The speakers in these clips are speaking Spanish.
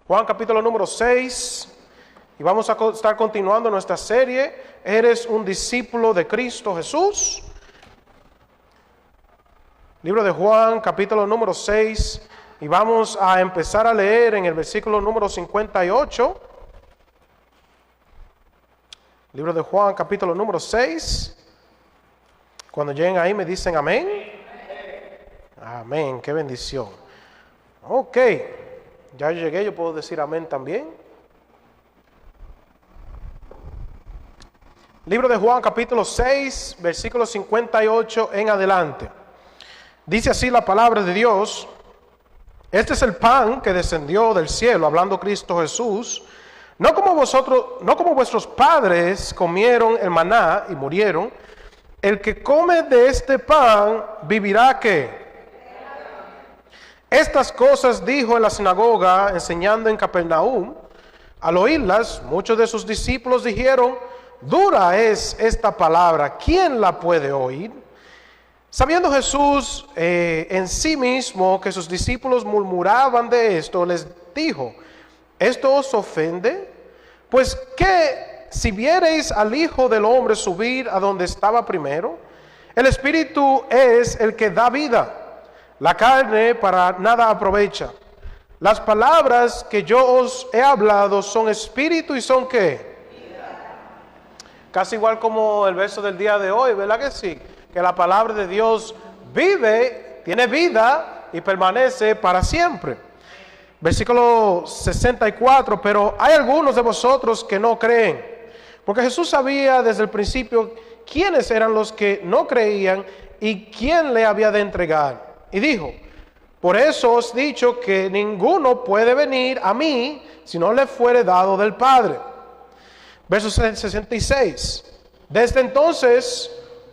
Juan capítulo número 6, y vamos a estar continuando nuestra serie, ¿Eres un discípulo de Cristo Jesús? Libro de Juan capítulo número 6, y vamos a empezar a leer en el versículo número 58. Libro de Juan capítulo número 6. Cuando lleguen ahí me dicen amén. Amén, qué bendición. Ok, ya llegué, yo puedo decir amén también. Libro de Juan capítulo 6, versículo 58 en adelante. Dice así la palabra de Dios: este es el pan que descendió del cielo, hablando Cristo Jesús, no como vuestros padres comieron el maná y murieron. El que come de este pan vivirá ¿qué? Estas cosas dijo en la sinagoga, enseñando en Capernaum. Al oírlas, muchos de sus discípulos dijeron: dura es esta palabra, ¿quién la puede oír? Sabiendo Jesús en sí mismo que sus discípulos murmuraban de esto, les dijo: ¿esto os ofende? Pues ¿qué si viereis al Hijo del Hombre subir a donde estaba primero? El Espíritu es el que da vida. La carne para nada aprovecha. Las palabras que yo os he hablado son espíritu y son ¿qué? Vida. Casi igual como el verso del día de hoy, ¿verdad que sí? Que la palabra de Dios vive, tiene vida y permanece para siempre. Versículo 64, pero hay algunos de vosotros que no creen. Porque Jesús sabía desde el principio quiénes eran los que no creían y quién le había de entregar. Y dijo: por eso os he dicho que ninguno puede venir a mí si no le fuere dado del Padre. Verso 66. Desde entonces,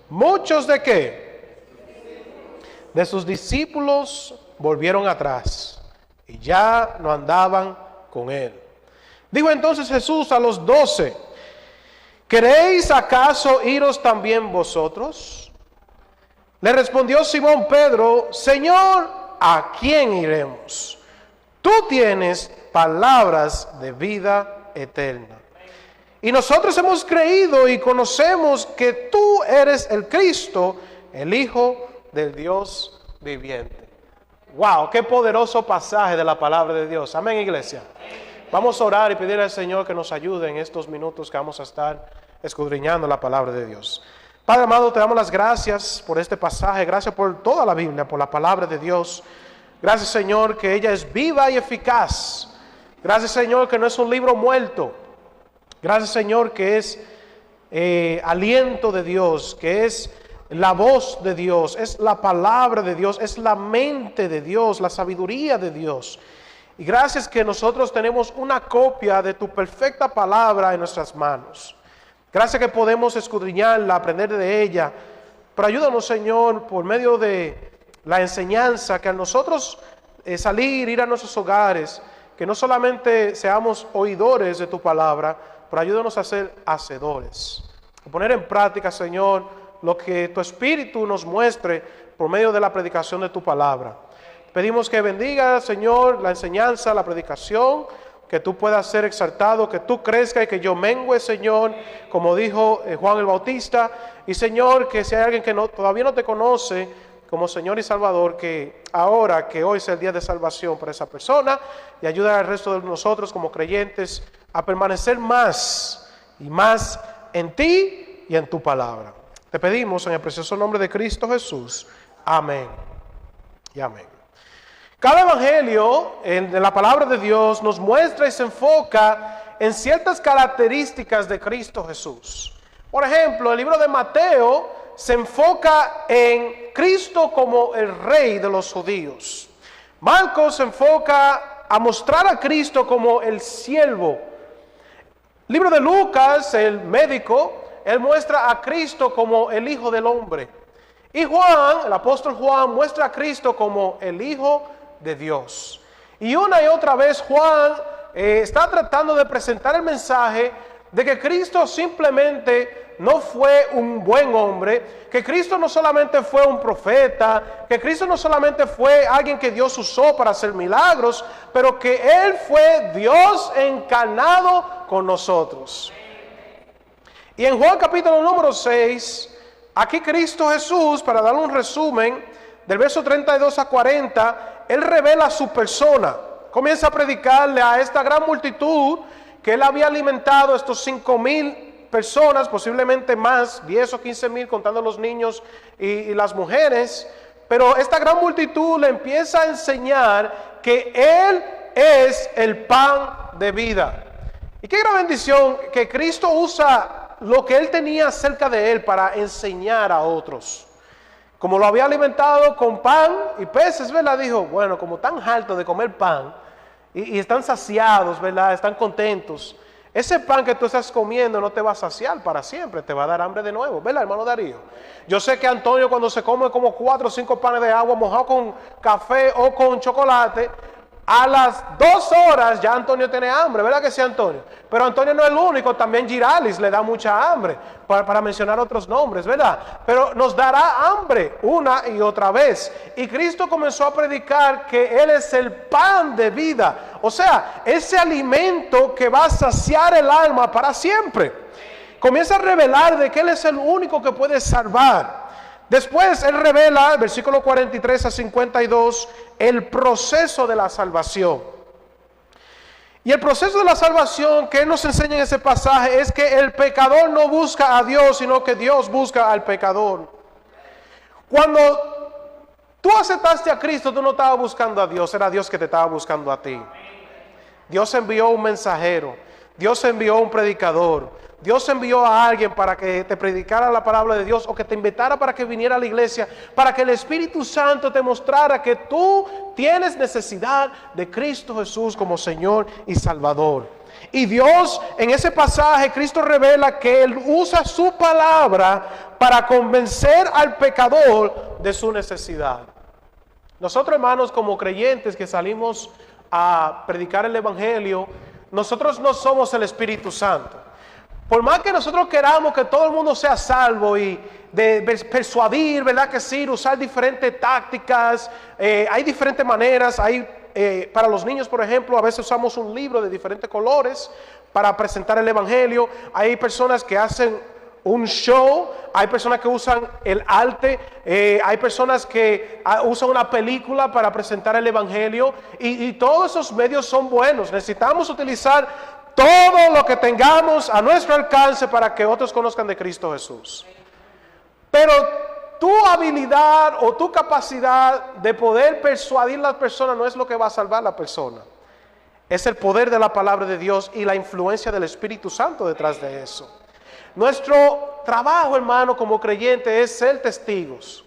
muchos de ¿qué? De sus discípulos volvieron atrás y ya no andaban con él. Dijo entonces Jesús a los 12: ¿queréis acaso iros también vosotros? Le respondió Simón Pedro: Señor, ¿a quién iremos? Tú tienes palabras de vida eterna. Y nosotros hemos creído y conocemos que tú eres el Cristo, el Hijo del Dios viviente. Wow, qué poderoso pasaje de la palabra de Dios. Amén, iglesia. Vamos a orar y pedir al Señor que nos ayude en estos minutos que vamos a estar escudriñando la palabra de Dios. Padre amado, te damos las gracias por este pasaje, gracias por toda la Biblia, por la palabra de Dios. Gracias, Señor, que ella es viva y eficaz. Gracias, Señor, que no es un libro muerto. Gracias, Señor, que es aliento de Dios, que es la voz de Dios, es la palabra de Dios, es la mente de Dios, la sabiduría de Dios. Y gracias que nosotros tenemos una copia de tu perfecta palabra en nuestras manos. Gracias que podemos escudriñarla, aprender de ella. Pero ayúdanos, Señor, por medio de la enseñanza, que a nosotros salir, ir a nuestros hogares, que no solamente seamos oidores de tu palabra, pero ayúdanos a ser hacedores. A poner en práctica, Señor, lo que tu Espíritu nos muestre por medio de la predicación de tu palabra. Pedimos que bendiga, Señor, la enseñanza, la predicación, que tú puedas ser exaltado, que tú crezcas y que yo mengüe, Señor, como dijo Juan el Bautista. Y, Señor, que si hay alguien que todavía no te conoce como Señor y Salvador, que ahora, que hoy sea el día de salvación para esa persona, y ayuda al resto de nosotros como creyentes a permanecer más y más en ti y en tu palabra. Te pedimos en el precioso nombre de Cristo Jesús. Amén y amén. Cada evangelio en la palabra de Dios nos muestra y se enfoca en ciertas características de Cristo Jesús. Por ejemplo, el libro de Mateo se enfoca en Cristo como el Rey de los judíos. Marcos se enfoca a mostrar a Cristo como el siervo. El libro de Lucas, el médico, él muestra a Cristo como el Hijo del Hombre. Y Juan, el apóstol Juan, muestra a Cristo como el Hijo de Dios. Y una y otra vez Juan está tratando de presentar el mensaje de que Cristo simplemente no fue un buen hombre, que Cristo no solamente fue un profeta, que Cristo no solamente fue alguien que Dios usó para hacer milagros, pero que Él fue Dios encarnado con nosotros. Y en Juan capítulo número 6, aquí Cristo Jesús, para dar un resumen, del verso 32 a 40, Él revela su persona. Comienza a predicarle a esta gran multitud que Él había alimentado, estos 5,000 personas, posiblemente más, 10 o 15,000 contando los niños y las mujeres. Pero esta gran multitud le empieza a enseñar que Él es el pan de vida. Y qué gran bendición que Cristo usa lo que Él tenía cerca de Él para enseñar a otros. Como lo había alimentado con pan y peces, ¿verdad? Dijo, bueno, como están hartos de comer pan y están saciados, ¿verdad? Están contentos. Ese pan que tú estás comiendo no te va a saciar para siempre, te va a dar hambre de nuevo, ¿verdad, hermano Darío? Yo sé que Antonio cuando se come como 4 o 5 panes de agua mojado con café o con chocolate, a las 2 horas ya Antonio tiene hambre, ¿verdad que sí, Antonio? Pero Antonio no es el único, también Giralis le da mucha hambre, para mencionar otros nombres, ¿verdad? Pero nos dará hambre una y otra vez. Y Cristo comenzó a predicar que Él es el pan de vida, o sea, ese alimento que va a saciar el alma para siempre. Comienza a revelar de que Él es el único que puede salvar. Después Él revela, versículo 43 a 52, el proceso de la salvación. Y el proceso de la salvación que Él nos enseña en ese pasaje es que el pecador no busca a Dios, sino que Dios busca al pecador. Cuando tú aceptaste a Cristo, tú no estabas buscando a Dios, era Dios que te estaba buscando a ti. Dios envió un mensajero, Dios envió un predicador, Dios envió a alguien para que te predicara la palabra de Dios o que te invitara para que viniera a la iglesia, para que el Espíritu Santo te mostrara que tú tienes necesidad de Cristo Jesús como Señor y Salvador. Y Dios, en ese pasaje, Cristo revela que Él usa su palabra para convencer al pecador de su necesidad. Nosotros, hermanos, como creyentes que salimos a predicar el Evangelio, nosotros no somos el Espíritu Santo. Por más que nosotros queramos que todo el mundo sea salvo y de persuadir, ¿verdad que sí? Usar diferentes tácticas, hay diferentes maneras. Para los niños, por ejemplo, a veces usamos un libro de diferentes colores para presentar el Evangelio. Hay personas que hacen un show, hay personas que usan el arte, hay personas que usan una película para presentar el Evangelio y todos esos medios son buenos. Necesitamos utilizar todo lo que tengamos a nuestro alcance para que otros conozcan de Cristo Jesús. Pero tu habilidad o tu capacidad de poder persuadir a las personas no es lo que va a salvar a la persona. Es el poder de la palabra de Dios y la influencia del Espíritu Santo detrás de eso. Nuestro trabajo, hermano, como creyente es ser testigos,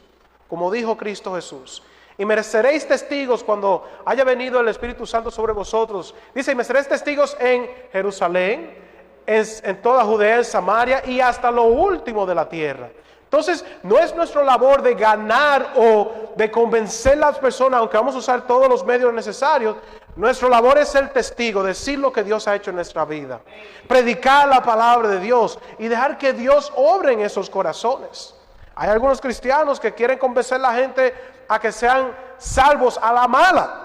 como dijo Cristo Jesús. Y me seréis testigos cuando haya venido el Espíritu Santo sobre vosotros. Dice, y me seréis testigos en Jerusalén, en toda Judea, en Samaria y hasta lo último de la tierra. Entonces, no es nuestra labor de ganar o de convencer a las personas, aunque vamos a usar todos los medios necesarios. Nuestra labor es ser testigo, decir lo que Dios ha hecho en nuestra vida. Predicar la palabra de Dios y dejar que Dios obre en esos corazones. Hay algunos cristianos que quieren convencer a la gente a que sean salvos a la mala,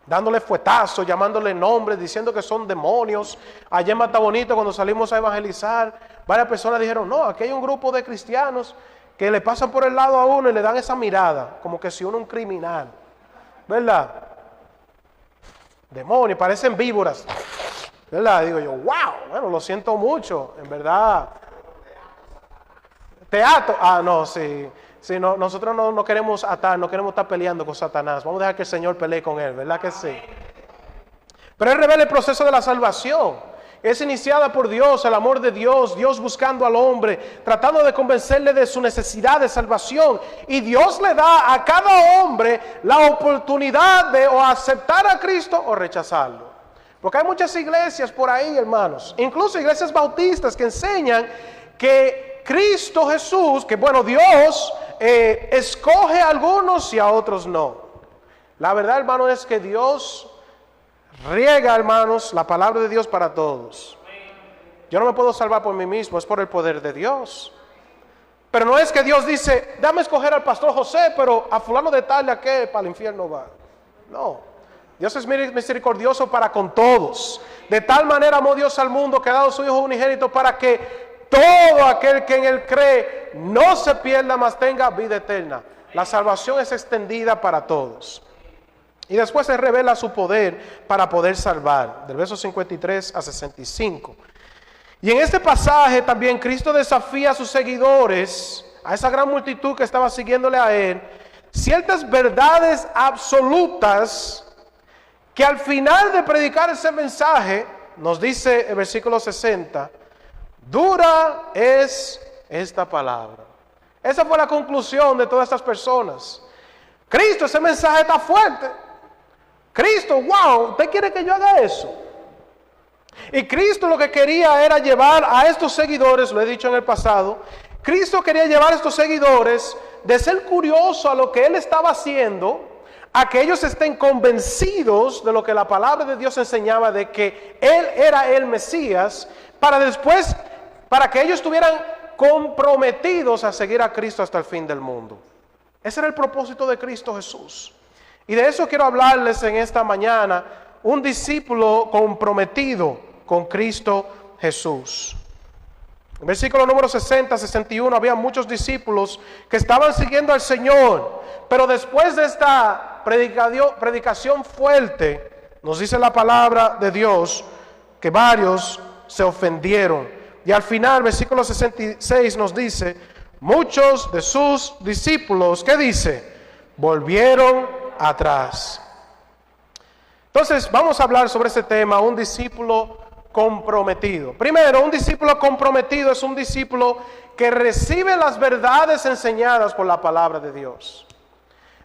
dándole fuetazos, llamándole nombres, diciendo que son demonios. Allá en Mata Bonito, cuando salimos a evangelizar, varias personas dijeron, no, aquí hay un grupo de cristianos que le pasan por el lado a uno y le dan esa mirada, como que si uno es un criminal, ¿verdad? Demonios, parecen víboras, ¿verdad? Digo yo, wow, bueno, lo siento mucho, en verdad. Teatro, no, sí. Sí, no, nosotros no queremos atar, no queremos estar peleando con Satanás. Vamos a dejar que el Señor pelee con él, ¿verdad que sí? Pero Él revela el proceso de la salvación. Es iniciada por Dios, el amor de Dios, Dios buscando al hombre, tratando de convencerle de su necesidad de salvación. Y Dios le da a cada hombre la oportunidad de o aceptar a Cristo o rechazarlo. Porque hay muchas iglesias por ahí, hermanos, incluso iglesias bautistas que enseñan que Cristo Jesús, que bueno, Dios escoge a algunos y a otros no. La verdad, hermano, es que Dios riega, hermanos, la palabra de Dios para todos. yo no me puedo salvar por mí mismo, es por el poder de Dios. Pero no es que Dios dice, dame escoger al pastor José, pero a fulano de tal, ¿a qué? Para el infierno va. No, Dios es misericordioso para con todos. De tal manera amó Dios al mundo que ha dado a su Hijo unigénito para que todo aquel que en Él cree no se pierda, mas tenga vida eterna. La salvación es extendida para todos. Y después se revela su poder para poder salvar, del verso 53 a 65. Y en este pasaje también Cristo desafía a sus seguidores, a esa gran multitud que estaba siguiéndole a Él, ciertas verdades absolutas que al final de predicar ese mensaje, nos dice el versículo 60, dura es esta palabra. Esa fue la conclusión de todas estas personas. Cristo, ese mensaje está fuerte. Cristo, wow, ¿usted quiere que yo haga eso? Y Cristo lo que quería era llevar a estos seguidores, lo he dicho en el pasado, Cristo quería llevar a estos seguidores de ser curioso a lo que Él estaba haciendo, a que ellos estén convencidos de lo que la palabra de Dios enseñaba, de que Él era el Mesías, para después, para que ellos estuvieran comprometidos a seguir a Cristo hasta el fin del mundo. Ese era el propósito de Cristo Jesús. Y de eso quiero hablarles en esta mañana, un discípulo comprometido con Cristo Jesús. En versículo número 60, 61, había muchos discípulos que estaban siguiendo al Señor, pero después de esta predicación fuerte, nos dice la palabra de Dios, que varios se ofendieron. Y al final, versículo 66 nos dice, muchos de sus discípulos, ¿qué dice? Volvieron atrás. Entonces vamos a hablar sobre este tema, un discípulo comprometido. Primero, un discípulo comprometido es un discípulo que recibe las verdades enseñadas por la palabra de Dios.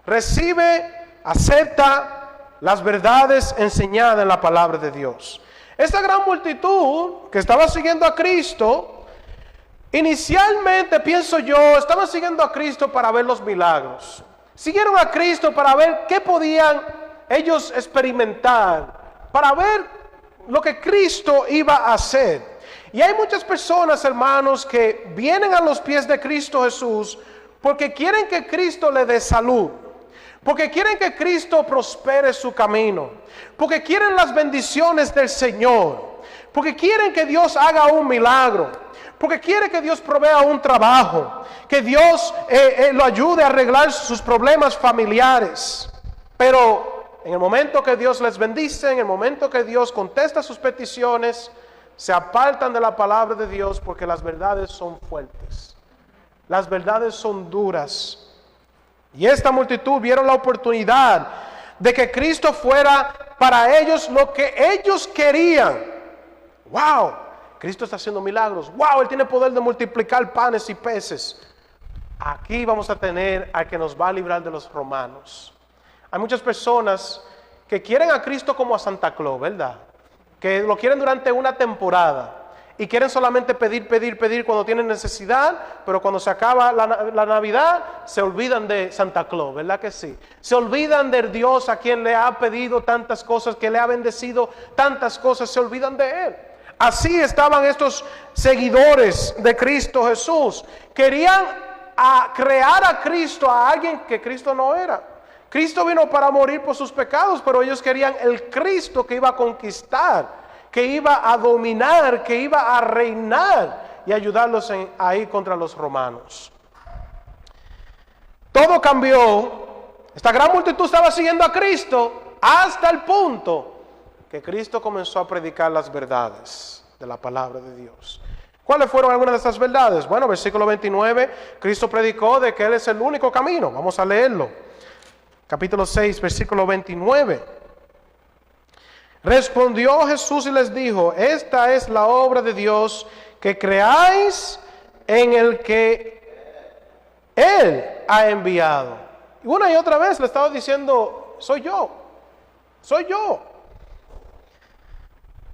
Recibe, acepta las verdades enseñadas en la palabra de Dios. Esta gran multitud que estaba siguiendo a Cristo, inicialmente pienso yo, estaban siguiendo a Cristo para ver los milagros. Siguieron a Cristo para ver qué podían ellos experimentar, para ver lo que Cristo iba a hacer. Y hay muchas personas, hermanos, que vienen a los pies de Cristo Jesús porque quieren que Cristo le dé salud, porque quieren que Cristo prospere su camino, porque quieren las bendiciones del Señor, porque quieren que Dios haga un milagro, porque quiere que Dios provea un trabajo, que Dios lo ayude a arreglar sus problemas familiares. Pero en el momento que Dios les bendice, en el momento que Dios contesta sus peticiones, se apartan de la palabra de Dios porque las verdades son fuertes, las verdades son duras. Y esta multitud vieron la oportunidad de que Cristo fuera para ellos lo que ellos querían. ¡Wow! Cristo está haciendo milagros. ¡Wow! Él tiene poder de multiplicar panes y peces. Aquí vamos a tener al que nos va a librar de los romanos. Hay muchas personas que quieren a Cristo como a Santa Claus, ¿verdad? Que lo quieren durante una temporada y quieren solamente pedir cuando tienen necesidad, pero cuando se acaba la Navidad se olvidan de Santa Claus, ¿verdad que sí? Se olvidan del Dios a quien le ha pedido tantas cosas, que le ha bendecido tantas cosas, se olvidan de Él. Así estaban estos seguidores de Cristo Jesús. Querían crear a Cristo, a alguien que Cristo no era. Cristo vino para morir por sus pecados, pero ellos querían el Cristo que iba a conquistar, que iba a dominar, que iba a reinar y ayudarlos a ir contra los romanos. Todo cambió. Esta gran multitud estaba siguiendo a Cristo hasta el punto que Cristo comenzó a predicar las verdades de la palabra de Dios. ¿Cuáles fueron algunas de estas verdades? Bueno, versículo 29, Cristo predicó de que Él es el único camino. Vamos a leerlo. Capítulo 6, versículo 29. Respondió Jesús y les dijo, esta es la obra de Dios, que creáis en el que Él ha enviado. Y una y otra vez le estaba diciendo, soy yo.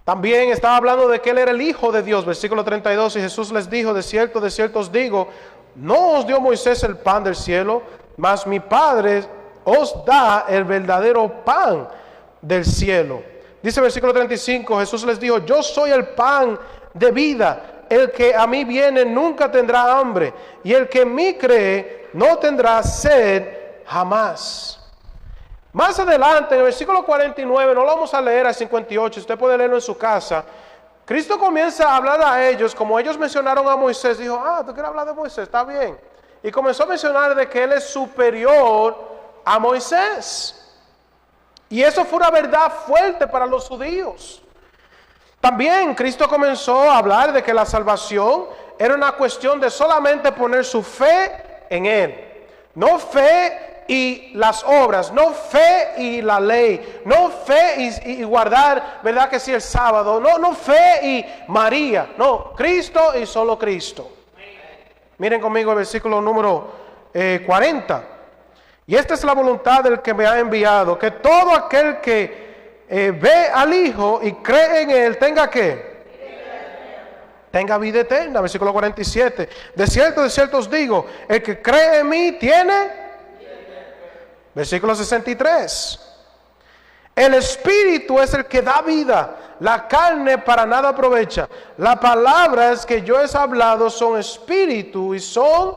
También estaba hablando de que Él era el Hijo de Dios, versículo 32, y Jesús les dijo, de cierto os digo, no os dio Moisés el pan del cielo, mas mi Padre os da el verdadero pan del cielo. Dice el versículo 35, Jesús les dijo, yo soy el pan de vida, el que a mí viene nunca tendrá hambre, y el que en mí cree no tendrá sed jamás. Más adelante, en el versículo 49, no lo vamos a leer al 58, usted puede leerlo en su casa. Cristo comienza a hablar a ellos, como ellos mencionaron a Moisés, dijo, tú quieres hablar de Moisés, está bien. Y comenzó a mencionar de que él es superior a Moisés. Y eso fue una verdad fuerte para los judíos. También Cristo comenzó a hablar de que la salvación era una cuestión de solamente poner su fe en Él. No fe y las obras, no fe y la ley, no fe y guardar, ¿verdad que sí, el sábado? No fe y María, no, Cristo y solo Cristo. Miren conmigo el versículo número 40. Y esta es la voluntad del que me ha enviado, que todo aquel que ve al Hijo y cree en Él, ¿tenga qué? Tenga vida eterna. Versículo 47. De cierto os digo, el que cree en mí tiene. Versículo 63. El Espíritu es el que da vida, la carne para nada aprovecha. Las palabras que yo he hablado son espíritu y son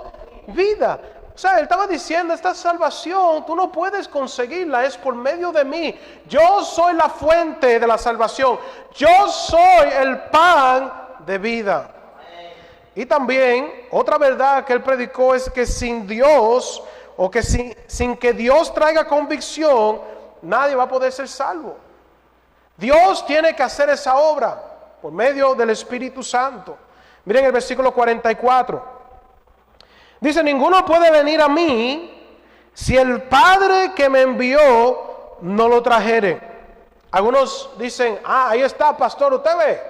vida. O sea, él estaba diciendo, esta salvación tú no puedes conseguirla, es por medio de mí. Yo soy la fuente de la salvación. Yo soy el pan de vida. Y también otra verdad que él predicó es que sin Dios, o que sin que Dios traiga convicción, nadie va a poder ser salvo. Dios tiene que hacer esa obra por medio del Espíritu Santo. Miren el versículo 44. Dice, ninguno puede venir a mí si el Padre que me envió no lo trajere. Algunos dicen, ahí está, pastor, usted ve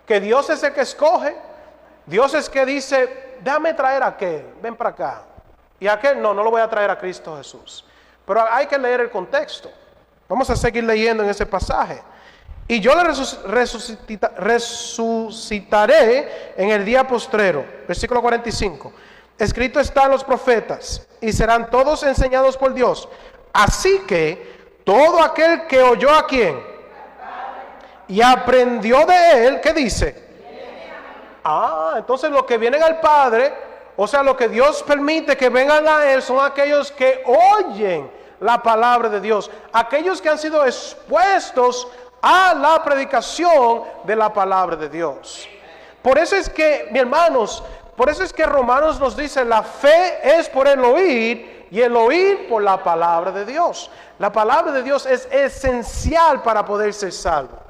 que Dios es el que escoge. Dios es que dice, déjame traer a aquel, ven para acá. Y a aquel no lo voy a traer a Cristo Jesús. Pero hay que leer el contexto. Vamos a seguir leyendo en ese pasaje. Y yo le resucitaré en el día postrero. Versículo 45. Escrito está en los profetas, y serán todos enseñados por Dios. Así que todo aquel que oyó a quién y aprendió de él, ¿qué dice? Entonces los que vienen al Padre, o sea, lo que Dios permite que vengan a Él, son aquellos que oyen la palabra de Dios, aquellos que han sido expuestos a la predicación de la palabra de Dios. Por eso es que, mis hermanos, por eso es que Romanos nos dice, la fe es por el oír y el oír por la palabra de Dios. La palabra de Dios es esencial para poder ser salvo.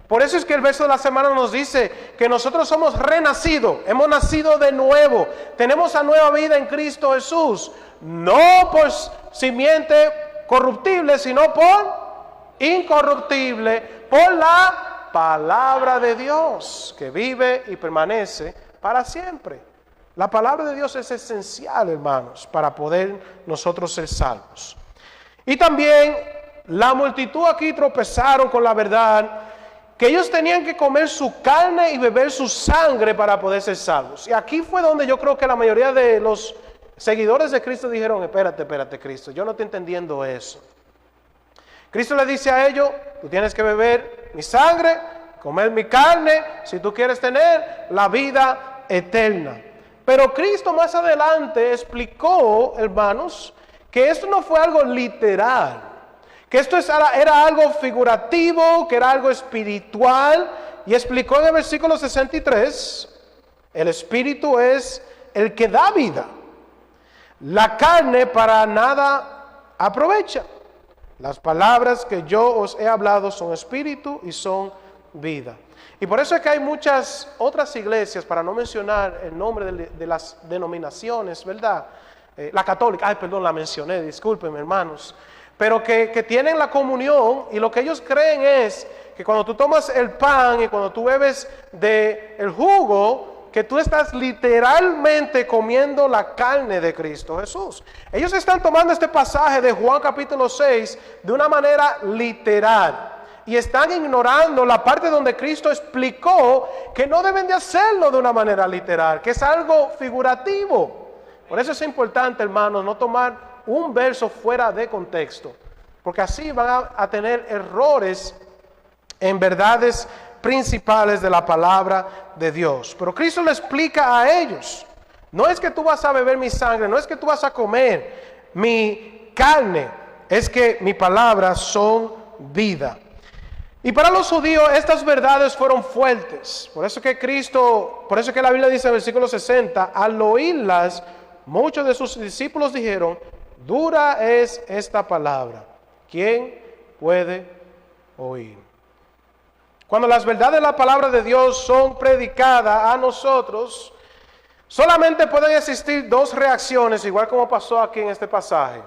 Por eso es que el verso de la semana nos dice que nosotros somos renacidos, hemos nacido de nuevo, tenemos la nueva vida en Cristo Jesús, no por simiente corruptible, sino por incorruptible, por la palabra de Dios, que vive y permanece para siempre. La palabra de Dios es esencial, hermanos, para poder nosotros ser salvos. Y también la multitud aquí tropezaron con la verdad que ellos tenían que comer su carne y beber su sangre para poder ser salvos. Y aquí fue donde yo creo que la mayoría de los seguidores de Cristo dijeron, espérate Cristo, yo no estoy entendiendo eso. Cristo le dice a ellos, tú tienes que beber mi sangre, comer mi carne, si tú quieres tener la vida eterna. Pero Cristo más adelante explicó, hermanos, que esto no fue algo literal, que esto era algo figurativo, que era algo espiritual, y explicó en el versículo 63, el espíritu es el que da vida, la carne para nada aprovecha. Las palabras que yo os he hablado son espíritu y son vida. Y por eso es que hay muchas otras iglesias, para no mencionar el nombre de las denominaciones, ¿verdad? La católica, la mencioné, discúlpenme hermanos, pero que tienen la comunión y lo que ellos creen es que cuando tú tomas el pan y cuando tú bebes del jugo, que tú estás literalmente comiendo la carne de Cristo Jesús. Ellos están tomando este pasaje de Juan capítulo 6 de una manera literal y están ignorando la parte donde Cristo explicó que no deben de hacerlo de una manera literal, que es algo figurativo. Por eso es importante, hermanos, no tomar un verso fuera de contexto, porque así van a tener errores en verdades principales de la palabra de Dios. Pero Cristo le explica a ellos, no es que tú vas a beber mi sangre, no es que tú vas a comer mi carne, es que mis palabras son vida. Y para los judíos estas verdades fueron fuertes. Por eso que la Biblia dice en el versículo 60, al oírlas, muchos de sus discípulos dijeron, dura es esta palabra, ¿quién puede oír? Cuando las verdades de la palabra de Dios son predicadas a nosotros, solamente pueden existir dos reacciones, igual como pasó aquí en este pasaje.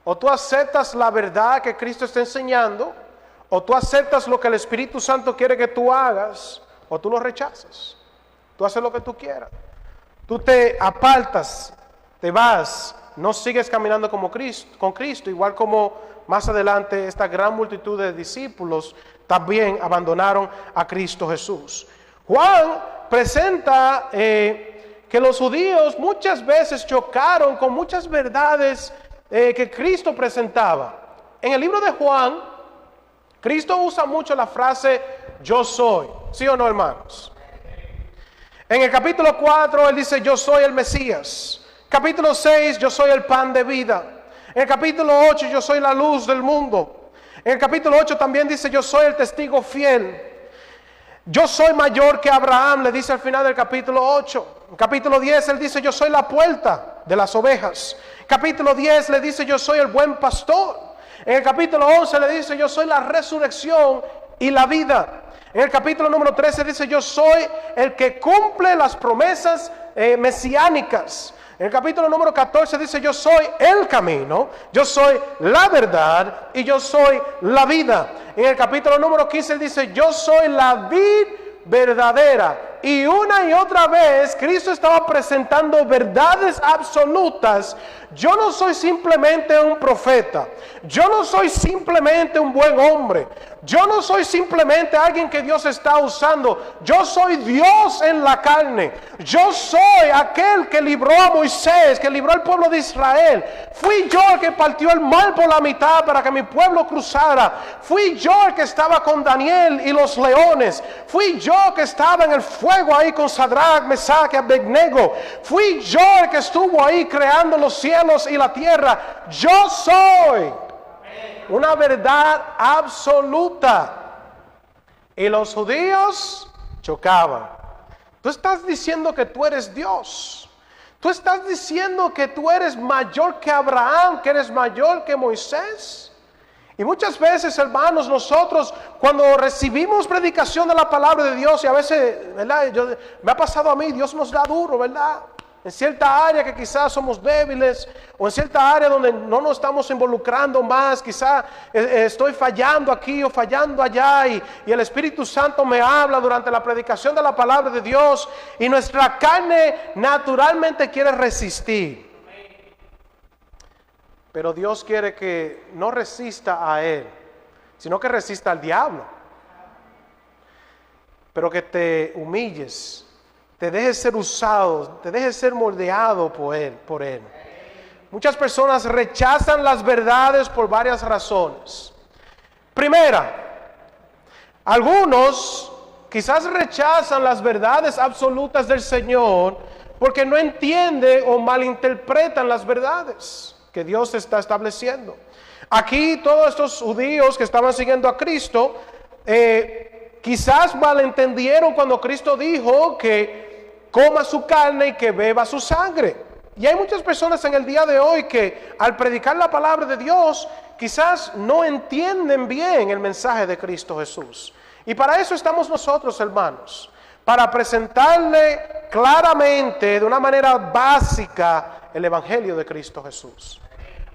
O tú aceptas la verdad que Cristo está enseñando, o tú aceptas lo que el Espíritu Santo quiere que tú hagas, o tú lo rechazas. Tú haces lo que tú quieras. Tú te apartas, te vas, no sigues caminando con Cristo, igual como más adelante esta gran multitud de discípulos también abandonaron a Cristo Jesús. Juan presenta que los judíos muchas veces chocaron con muchas verdades que Cristo presentaba. En el libro de Juan, Cristo usa mucho la frase yo soy, ¿sí o no, hermanos? En el capítulo 4 él dice yo soy el Mesías. Capítulo 6 yo soy el pan de vida. En el capítulo 8 yo soy la luz del mundo. En el capítulo 8 también dice yo soy el testigo fiel. Yo soy mayor que Abraham, le dice al final del capítulo 8. En capítulo 10 él dice yo soy la puerta de las ovejas. Capítulo 10 le dice yo soy el buen pastor. En el capítulo 11 le dice yo soy la resurrección y la vida. En el capítulo número 13 dice yo soy el que cumple las promesas mesiánicas. En el capítulo número 14 dice yo soy el camino, yo soy la verdad y yo soy la vida. En el capítulo número 15 él dice yo soy la vid verdadera. Y una y otra vez Cristo estaba presentando verdades absolutas. Yo no soy simplemente un profeta, yo no soy simplemente un buen hombre, yo no soy simplemente alguien que Dios está usando, yo soy Dios en la carne, yo soy aquel que libró a Moisés, que libró al pueblo de Israel, fui yo el que partió el mar por la mitad para que mi pueblo cruzara, fui yo el que estaba con Daniel y los leones, fui yo que estaba en el fuego ahí con Sadrach, Mesach y Abednego, fui yo el que estuvo ahí creando los cielos y la tierra. Yo soy una verdad absoluta. Y los judíos chocaban. Tú estás diciendo que tú eres Dios. Tú estás diciendo que tú eres mayor que Abraham, que eres mayor que Moisés. Y muchas veces, hermanos, nosotros cuando recibimos predicación de la palabra de Dios, y a veces, ¿verdad? Me ha pasado a mí, Dios nos da duro, ¿verdad? En cierta área que quizás somos débiles, o en cierta área donde no nos estamos involucrando más, quizás estoy fallando aquí o fallando allá, y el Espíritu Santo me habla durante la predicación de la palabra de Dios, y nuestra carne naturalmente quiere resistir. Pero Dios quiere que no resista a Él, sino que resista al diablo. Pero que te humilles, te dejes ser usado, te dejes ser moldeado por Él. Muchas personas rechazan las verdades por varias razones. Primera, algunos quizás rechazan las verdades absolutas del Señor porque no entienden o malinterpretan las verdades que Dios está estableciendo. Aquí todos estos judíos que estaban siguiendo a Cristo, quizás malentendieron cuando Cristo dijo que coma su carne y que beba su sangre. Y hay muchas personas en el día de hoy que al predicar la palabra de Dios, quizás no entienden bien el mensaje de Cristo Jesús. Y para eso estamos nosotros, hermanos, para presentarle claramente, de una manera básica, el Evangelio de Cristo Jesús.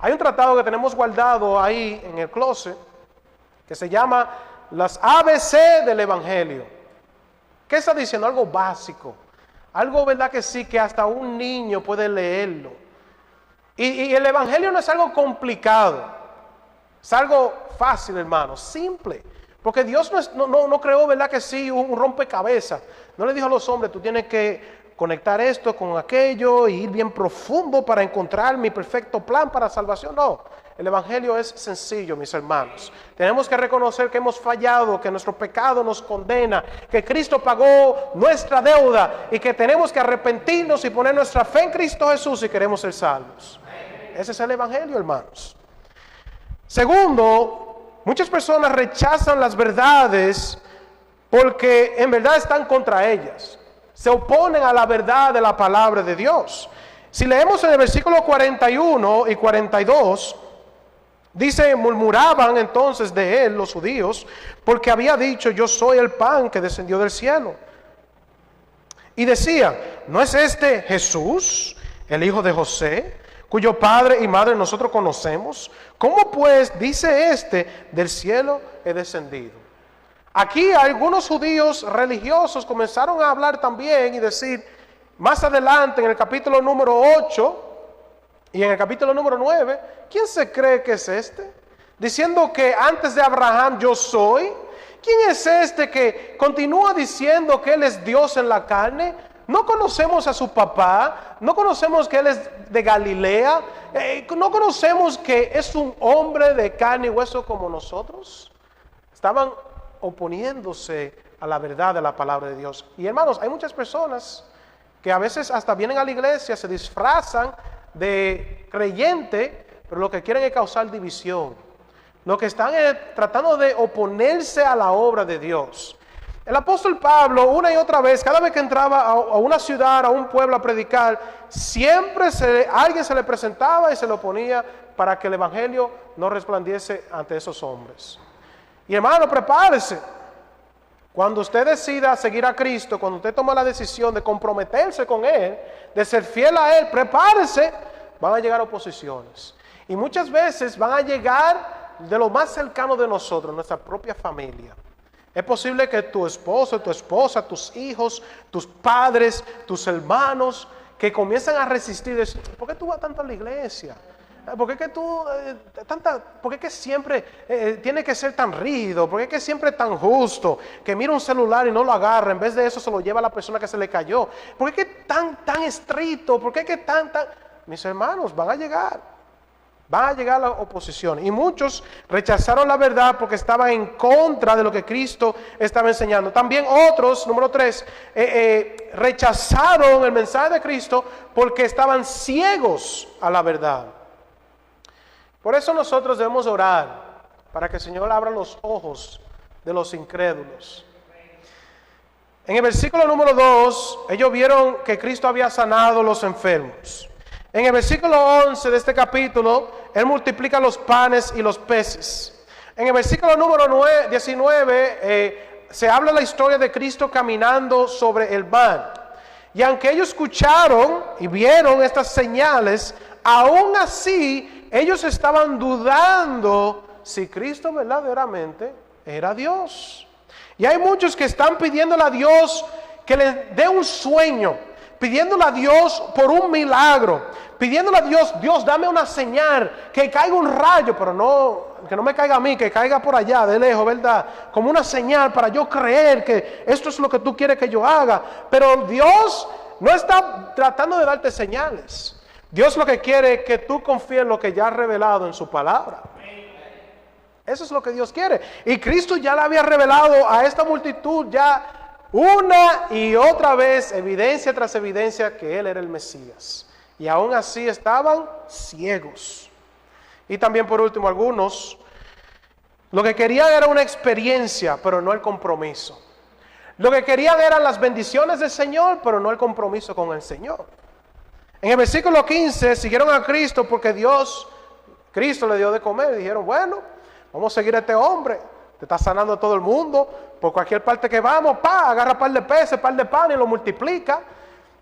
Hay un tratado que tenemos guardado ahí en el closet que se llama las ABC del Evangelio. ¿Qué está diciendo? Algo básico. Algo, ¿verdad que sí? Que hasta un niño puede leerlo. Y el Evangelio no es algo complicado. Es algo fácil, hermano, simple. Porque Dios no creó, ¿verdad que sí? Un rompecabezas. No le dijo a los hombres, tú tienes que conectar esto con aquello y ir bien profundo para encontrar mi perfecto plan para salvación. No, El Evangelio es sencillo, mis hermanos. Tenemos que reconocer que hemos fallado, que nuestro pecado nos condena, que Cristo pagó nuestra deuda y que tenemos que arrepentirnos y poner nuestra fe en Cristo Jesús si queremos ser salvos. Ese es el Evangelio, hermanos. Segundo, muchas personas rechazan las verdades porque en verdad están contra ellas. Se oponen a la verdad de la palabra de Dios. Si leemos en el versículo 41 y 42, dice: murmuraban entonces de él los judíos, porque había dicho: yo soy el pan que descendió del cielo. Y decían: ¿no es este Jesús, el hijo de José, cuyo padre y madre nosotros conocemos? ¿Cómo pues dice este: del cielo he descendido? Aquí algunos judíos religiosos comenzaron a hablar también y decir, más adelante en el capítulo número 8 y en el capítulo número 9, ¿quién se cree que es este? Diciendo que antes de Abraham yo soy. ¿Quién es este que continúa diciendo que él es Dios en la carne? No conocemos a su papá, no conocemos que él es de Galilea, no conocemos que es un hombre de carne y hueso como nosotros. Estaban oponiéndose a la verdad de la palabra de Dios. Y hermanos, hay muchas personas que a veces hasta vienen a la iglesia, se disfrazan de creyente, pero lo que quieren es causar división. Lo que están es tratando de oponerse a la obra de Dios. El apóstol Pablo, una y otra vez, cada vez que entraba a una ciudad, a un pueblo a predicar, siempre alguien se le presentaba y se lo oponía para que el evangelio no resplandeciese ante esos hombres. Y hermano, prepárese. Cuando usted decida seguir a Cristo, cuando usted toma la decisión de comprometerse con Él, de ser fiel a Él, prepárese, van a llegar oposiciones. Y muchas veces van a llegar de lo más cercano de nosotros, nuestra propia familia. Es posible que tu esposo, tu esposa, tus hijos, tus padres, tus hermanos, que comienzan a resistir, decir: ¿por qué tú vas tanto a la iglesia? ¿Por qué ¿por qué que siempre tiene que ser tan rígido? ¿Por qué que siempre es tan justo? Que mira un celular y no lo agarra, en vez de eso se lo lleva a la persona que se le cayó. ¿Por qué que tan estricto? ¿Por qué que tan? Mis hermanos, van a llegar la oposición. Y muchos rechazaron la verdad porque estaban en contra de lo que Cristo estaba enseñando. También otros, número 3, rechazaron el mensaje de Cristo porque estaban ciegos a la verdad. Por eso nosotros debemos orar para que el Señor abra los ojos de los incrédulos. En el versículo número 2, ellos vieron que Cristo había sanado a los enfermos. En el versículo 11 de este capítulo, Él multiplica los panes y los peces. En el versículo número 19, se habla la historia de Cristo caminando sobre el mar. Y aunque ellos escucharon y vieron estas señales, aún así ellos estaban dudando si Cristo verdaderamente era Dios. Y hay muchos que están pidiéndole a Dios que les dé un sueño, pidiéndole a Dios por un milagro, pidiéndole a Dios: Dios, dame una señal, que caiga un rayo, pero no, que no me caiga a mí, que caiga por allá, de lejos, ¿verdad? Como una señal para yo creer que esto es lo que tú quieres que yo haga. Pero Dios no está tratando de darte señales. Dios lo que quiere es que tú confíes en lo que ya ha revelado en su palabra. Eso es lo que Dios quiere. Y Cristo ya le había revelado a esta multitud ya una y otra vez, evidencia tras evidencia, que Él era el Mesías. Y aún así estaban ciegos. Y también por último, algunos lo que querían era una experiencia, pero no el compromiso. Lo que querían eran las bendiciones del Señor, pero no el compromiso con el Señor. En el versículo 15 siguieron a Cristo porque Cristo le dio de comer. Y dijeron: bueno, vamos a seguir a este hombre. Te está sanando a todo el mundo. Por cualquier parte que vamos, agarra un par de peces, un par de pan y lo multiplica.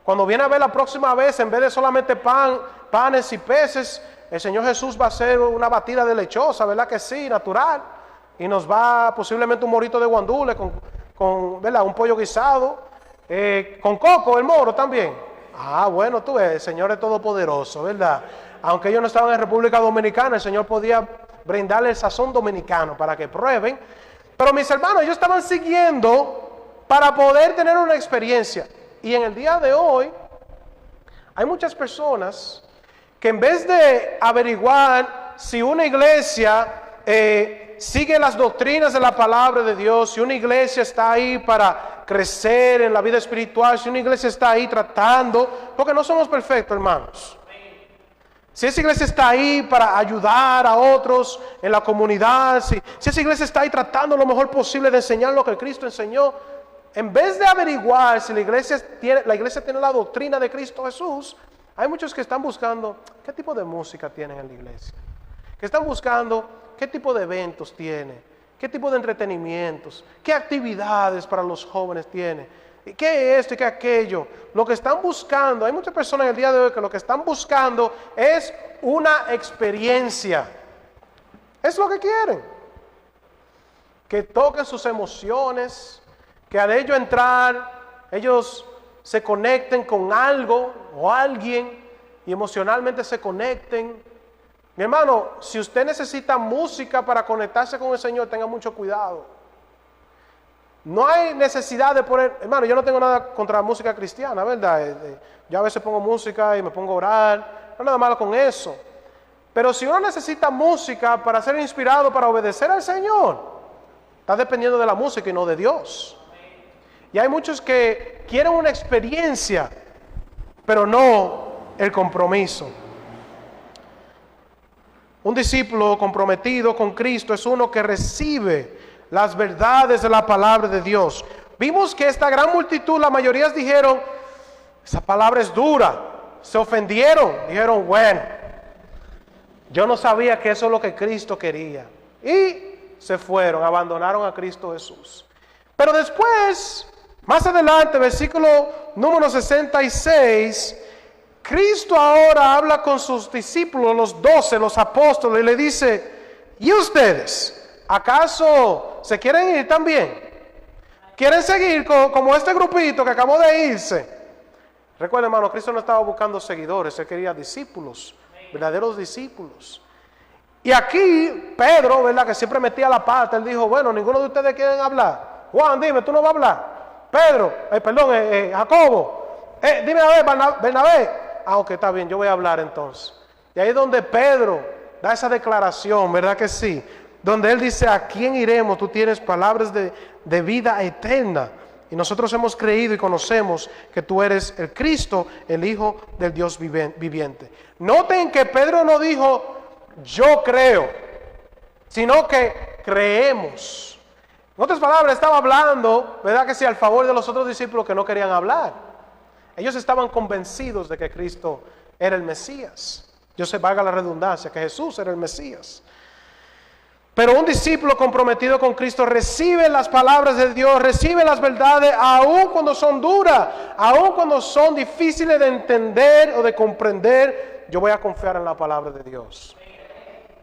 Cuando viene a ver la próxima vez, en vez de solamente panes y peces, el Señor Jesús va a hacer una batida de lechosa, ¿verdad que sí? Natural. Y nos va posiblemente un morito de guandule con ¿verdad? Un pollo guisado, con coco, el moro también. Bueno, tú ves, el Señor es todopoderoso, ¿verdad? Aunque ellos no estaban en República Dominicana, el Señor podía brindarle el sazón dominicano para que prueben. Pero mis hermanos, ellos estaban siguiendo para poder tener una experiencia. Y en el día de hoy, hay muchas personas que en vez de averiguar si una iglesia sigue las doctrinas de la palabra de Dios, si una iglesia está ahí para crecer en la vida espiritual, si una iglesia está ahí tratando, porque no somos perfectos, hermanos. Si esa iglesia está ahí para ayudar a otros en la comunidad, si esa iglesia está ahí tratando lo mejor posible de enseñar lo que Cristo enseñó, en vez de averiguar si la iglesia tiene la doctrina de Cristo Jesús, hay muchos que están buscando qué tipo de música tienen en la iglesia, que están buscando qué tipo de eventos tiene, qué tipo de entretenimientos, qué actividades para los jóvenes tiene, qué esto y qué aquello. Lo que están buscando, hay muchas personas en el día de hoy que lo que están buscando es una experiencia. Es lo que quieren. Que toquen sus emociones, que al ello entrar, ellos se conecten con algo o alguien y emocionalmente se conecten. Mi hermano, si usted necesita música para conectarse con el Señor, tenga mucho cuidado. No hay necesidad de poner, hermano, yo no tengo nada contra la música cristiana, ¿verdad? Yo a veces pongo música y me pongo a orar, no hay nada malo con eso. Pero si uno necesita música para ser inspirado, para obedecer al Señor, está dependiendo de la música y no de Dios. Y hay muchos que quieren una experiencia, pero no el compromiso. Un discípulo comprometido con Cristo es uno que recibe las verdades de la palabra de Dios. Vimos que esta gran multitud, la mayoría dijeron, esa palabra es dura, se ofendieron, dijeron, bueno, yo no sabía que eso es lo que Cristo quería. Y se fueron, abandonaron a Cristo Jesús. Pero después, más adelante, versículo número 66, Cristo ahora habla con sus discípulos, los 12, los apóstoles, y le dice, ¿y ustedes? ¿Acaso se quieren ir también? ¿Quieren seguir como este grupito que acabó de irse? Recuerden, hermano, Cristo no estaba buscando seguidores, Él quería discípulos, verdaderos discípulos. Y aquí Pedro, ¿verdad?, que siempre metía la pata, él dijo, bueno, ninguno de ustedes quieren hablar. Juan, dime, ¿tú no vas a hablar? Pedro, Jacobo, dime a ver, Bernabé. Ah, ok, está bien, yo voy a hablar entonces. Y ahí es donde Pedro da esa declaración, ¿verdad que sí? Donde él dice, ¿a quién iremos? Tú tienes palabras de vida eterna. Y nosotros hemos creído y conocemos que tú eres el Cristo, el Hijo del Dios viviente. Noten que Pedro no dijo, yo creo, sino que creemos. En otras palabras, estaba hablando, ¿verdad que sí?, al favor de los otros discípulos que no querían hablar. Ellos estaban convencidos de que Cristo era el Mesías. Yo sé, valga la redundancia, que Jesús era el Mesías. Pero un discípulo comprometido con Cristo recibe las palabras de Dios, recibe las verdades, aun cuando son duras, aun cuando son difíciles de entender o de comprender. Yo voy a confiar en la palabra de Dios.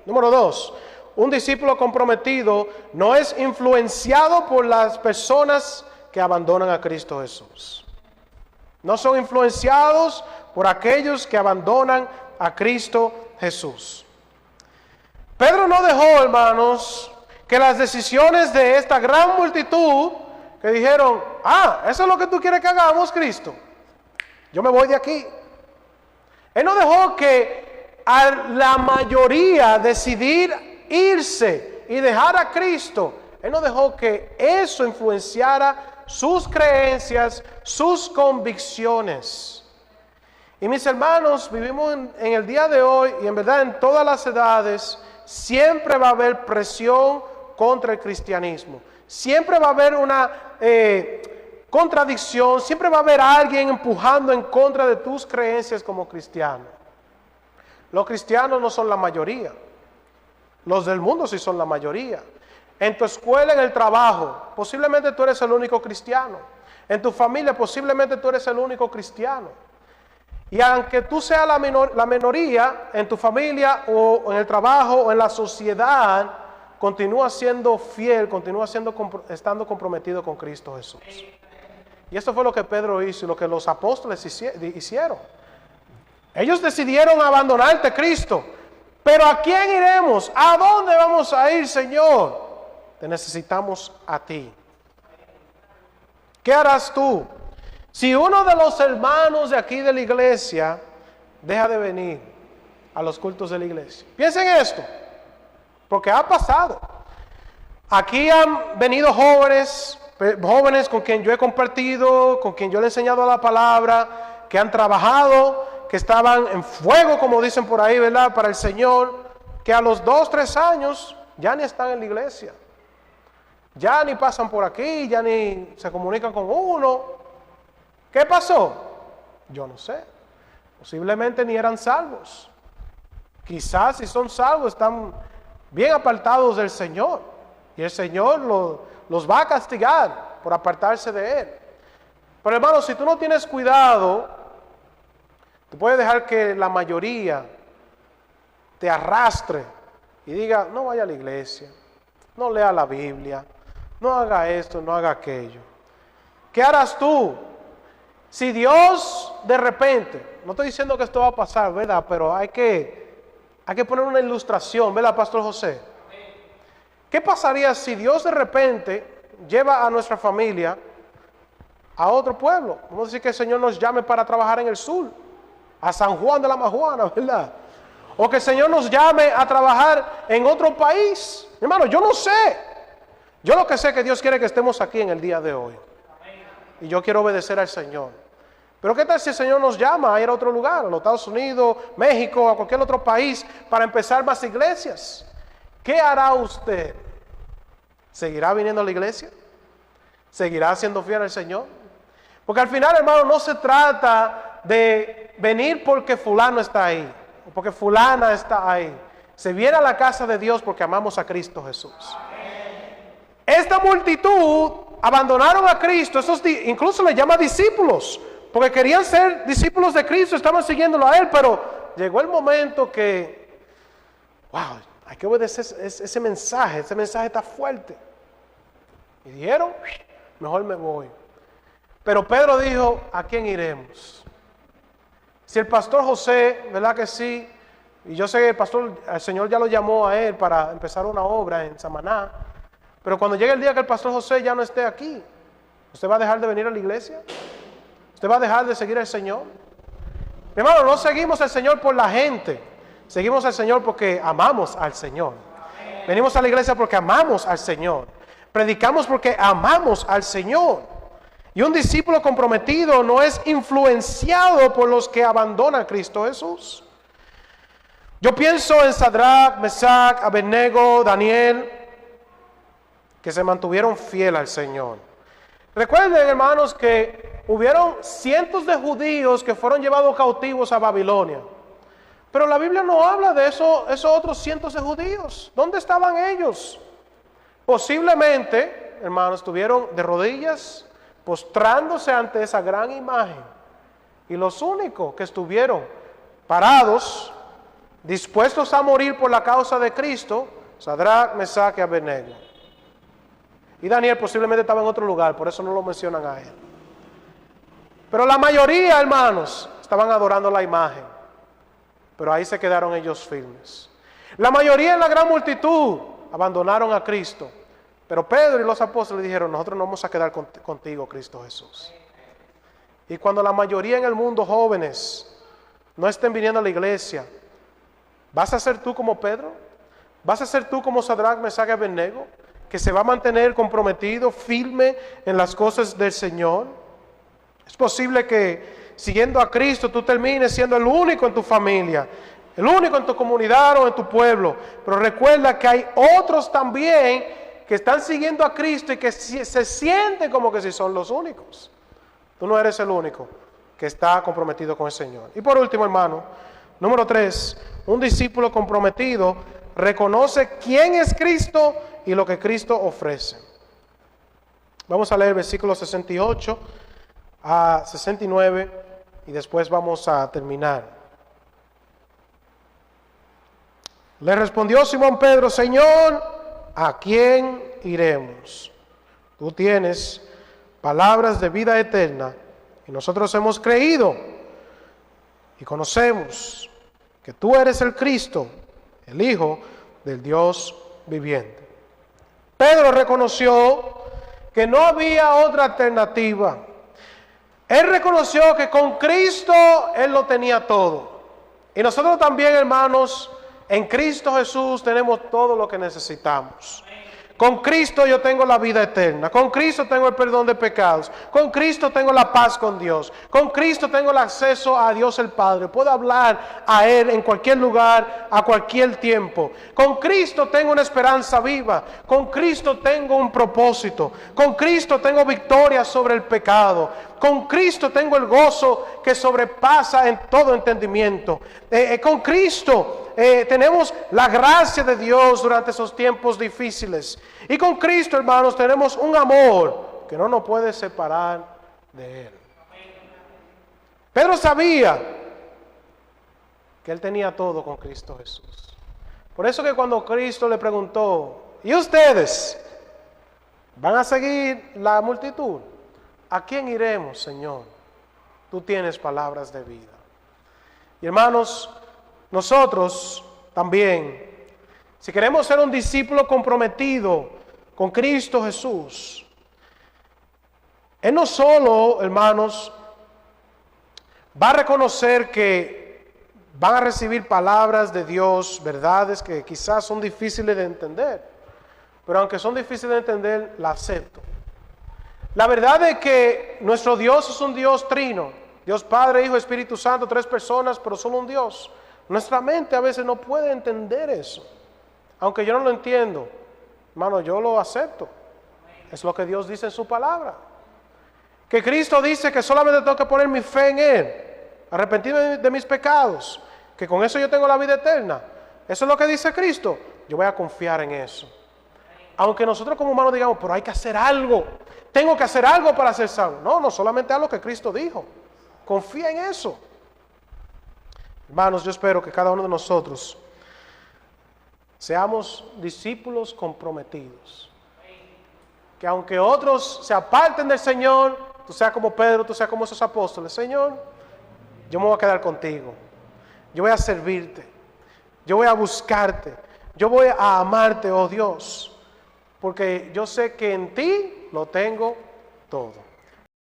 Número 2, un discípulo comprometido no es influenciado por las personas que abandonan a Cristo Jesús. No son influenciados por aquellos que abandonan a Cristo Jesús. Pedro no dejó, hermanos, que las decisiones de esta gran multitud que dijeron, eso es lo que tú quieres que hagamos, Cristo, yo me voy de aquí. Él no dejó que a la mayoría decidir irse y dejar a Cristo. Él no dejó que eso influenciara sus creencias, sus convicciones. Y mis hermanos, vivimos en el día de hoy y en verdad en todas las edades, siempre va a haber presión contra el cristianismo. Siempre va a haber una contradicción, siempre va a haber alguien empujando en contra de tus creencias como cristiano. Los cristianos no son la mayoría. Los del mundo sí son la mayoría. En tu escuela, en el trabajo, posiblemente tú eres el único cristiano. En tu familia, posiblemente tú eres el único cristiano. Y aunque tú seas la minoría en tu familia o en el trabajo o en la sociedad, continúa siendo fiel, continúa estando comprometido con Cristo Jesús. Y esto fue lo que Pedro hizo y lo que los apóstoles hicieron. Ellos decidieron abandonarte, Cristo. Pero ¿a quién iremos? ¿A dónde vamos a ir, Señor? Te necesitamos a ti. ¿Qué harás tú? Si uno de los hermanos de aquí de la iglesia deja de venir, a los cultos de la iglesia. Piensen esto, porque ha pasado. Aquí han venido jóvenes con quien yo he compartido, con quien yo le he enseñado la palabra, que han trabajado, que estaban en fuego, como dicen por ahí, ¿verdad?, para el Señor, que a los 2, 3 años ya ni están en la iglesia, ya ni pasan por aquí, ya ni se comunican con uno. ¿Qué pasó? Yo no sé. Posiblemente ni eran salvos. Quizás si son salvos están bien apartados del Señor. Y el Señor los va a castigar por apartarse de Él. Pero hermano, si tú no tienes cuidado, tú puedes dejar que la mayoría te arrastre y diga, no vaya a la iglesia, no lea la Biblia, no haga esto, no haga aquello. ¿Qué harás tú? Si Dios de repente, no estoy diciendo que esto va a pasar, ¿verdad? Pero hay que poner una ilustración, ¿verdad, Pastor José? ¿Qué pasaría si Dios de repente lleva a nuestra familia a otro pueblo? Vamos a decir que el Señor nos llame para trabajar en el sur, a San Juan de la Maguana, ¿verdad? O que el Señor nos llame a trabajar en otro país. Hermano, yo no sé. Yo lo que sé es que Dios quiere que estemos aquí en el día de hoy. Y yo quiero obedecer al Señor. Pero ¿qué tal si el Señor nos llama a ir a otro lugar, a los Estados Unidos, México, a cualquier otro país, para empezar más iglesias? ¿Qué hará usted? ¿Seguirá viniendo a la iglesia? ¿Seguirá siendo fiel al Señor? Porque al final, hermano, no se trata de venir porque fulano está ahí, o porque fulana está ahí. Se viene a la casa de Dios porque amamos a Cristo Jesús. Esta multitud abandonaron a Cristo, incluso le llama discípulos, porque querían ser discípulos de Cristo, estaban siguiéndolo a Él, pero llegó el momento que, wow, hay que obedecer ese mensaje está fuerte. Y dijeron, mejor me voy. Pero Pedro dijo, ¿a quién iremos? Si el pastor José, ¿verdad que sí? Y yo sé que el Señor ya lo llamó a él para empezar una obra en Samaná. Pero cuando llegue el día que el pastor José ya no esté aquí, ¿usted va a dejar de venir a la iglesia? ¿Usted va a dejar de seguir al Señor? Mi hermano, no seguimos al Señor por la gente. Seguimos al Señor porque amamos al Señor. Venimos a la iglesia porque amamos al Señor. Predicamos porque amamos al Señor. Y un discípulo comprometido no es influenciado por los que abandonan a Cristo Jesús. Yo pienso en Sadrach, Mesach, Abednego, Daniel, que se mantuvieron fieles al Señor. Recuerden, hermanos, que hubieron cientos de judíos que fueron llevados cautivos a Babilonia. Pero la Biblia no habla de esos otros cientos de judíos. ¿Dónde estaban ellos? Posiblemente, hermanos, estuvieron de rodillas, postrándose ante esa gran imagen. Y los únicos que estuvieron parados, dispuestos a morir por la causa de Cristo, Sadrach, Mesach y Abednego. Y Daniel posiblemente estaba en otro lugar, por eso no lo mencionan a él. Pero la mayoría, hermanos, estaban adorando la imagen. Pero ahí se quedaron ellos firmes. La mayoría en la gran multitud abandonaron a Cristo. Pero Pedro y los apóstoles dijeron, nosotros no vamos a quedar contigo, Cristo Jesús. Y cuando la mayoría en el mundo, jóvenes, no estén viniendo a la iglesia, ¿vas a ser tú como Pedro? ¿Vas a ser tú como Sadrach, Mesach y Abednego, que se va a mantener comprometido, firme en las cosas del Señor? Es posible que siguiendo a Cristo tú termines siendo el único en tu familia, el único en tu comunidad o en tu pueblo. Pero recuerda que hay otros también que están siguiendo a Cristo y que se sienten como que si son los únicos. Tú no eres el único que está comprometido con el Señor. Y por último, hermano, número 3, un discípulo comprometido reconoce quién es Cristo y lo que Cristo ofrece. Vamos a leer versículos 68 a 69 y después vamos a terminar. Le respondió Simón Pedro, Señor, ¿a quién iremos? Tú tienes palabras de vida eterna y nosotros hemos creído y conocemos que tú eres el Cristo, el Hijo del Dios viviente. Pedro reconoció que no había otra alternativa. Él reconoció que con Cristo él lo tenía todo. Y nosotros también, hermanos, en Cristo Jesús tenemos todo lo que necesitamos. Con Cristo yo tengo la vida eterna. Con Cristo tengo el perdón de pecados. Con Cristo tengo la paz con Dios. Con Cristo tengo el acceso a Dios el Padre. Puedo hablar a Él en cualquier lugar, a cualquier tiempo. Con Cristo tengo una esperanza viva. Con Cristo tengo un propósito. Con Cristo tengo victoria sobre el pecado. Con Cristo tengo el gozo que sobrepasa en todo entendimiento. Con Cristo tenemos la gracia de Dios durante esos tiempos difíciles. Y con Cristo, hermanos, tenemos un amor que no nos puede separar de Él. Pedro sabía que él tenía todo con Cristo Jesús. Por eso que cuando Cristo le preguntó, ¿y ustedes van a seguir la multitud? ¿A quién iremos, Señor? Tú tienes palabras de vida. Y hermanos, nosotros también, si queremos ser un discípulo comprometido con Cristo Jesús, Él no solo, hermanos, va a reconocer que van a recibir palabras de Dios, verdades que quizás son difíciles de entender, pero aunque son difíciles de entender, la acepto. La verdad es que nuestro Dios es un Dios trino, Dios Padre, Hijo, Espíritu Santo, 3 personas, pero solo un Dios. Nuestra mente a veces no puede entender eso. Aunque yo no lo entiendo, hermano, yo lo acepto. Es lo que Dios dice en su palabra. Que Cristo dice que solamente tengo que poner mi fe en Él, arrepentirme de mis pecados, que con eso yo tengo la vida eterna. Eso es lo que dice Cristo. Yo voy a confiar en eso. Aunque nosotros como humanos digamos, pero hay que hacer algo. Tengo que hacer algo para ser salvo. No, no solamente haz lo que Cristo dijo. Confía en eso. Hermanos, yo espero que cada uno de nosotros seamos discípulos comprometidos. Que aunque otros se aparten del Señor, tú seas como Pedro, tú seas como esos apóstoles, Señor, yo me voy a quedar contigo. Yo voy a servirte. Yo voy a buscarte. Yo voy a amarte, oh Dios. Porque yo sé que en ti lo tengo todo.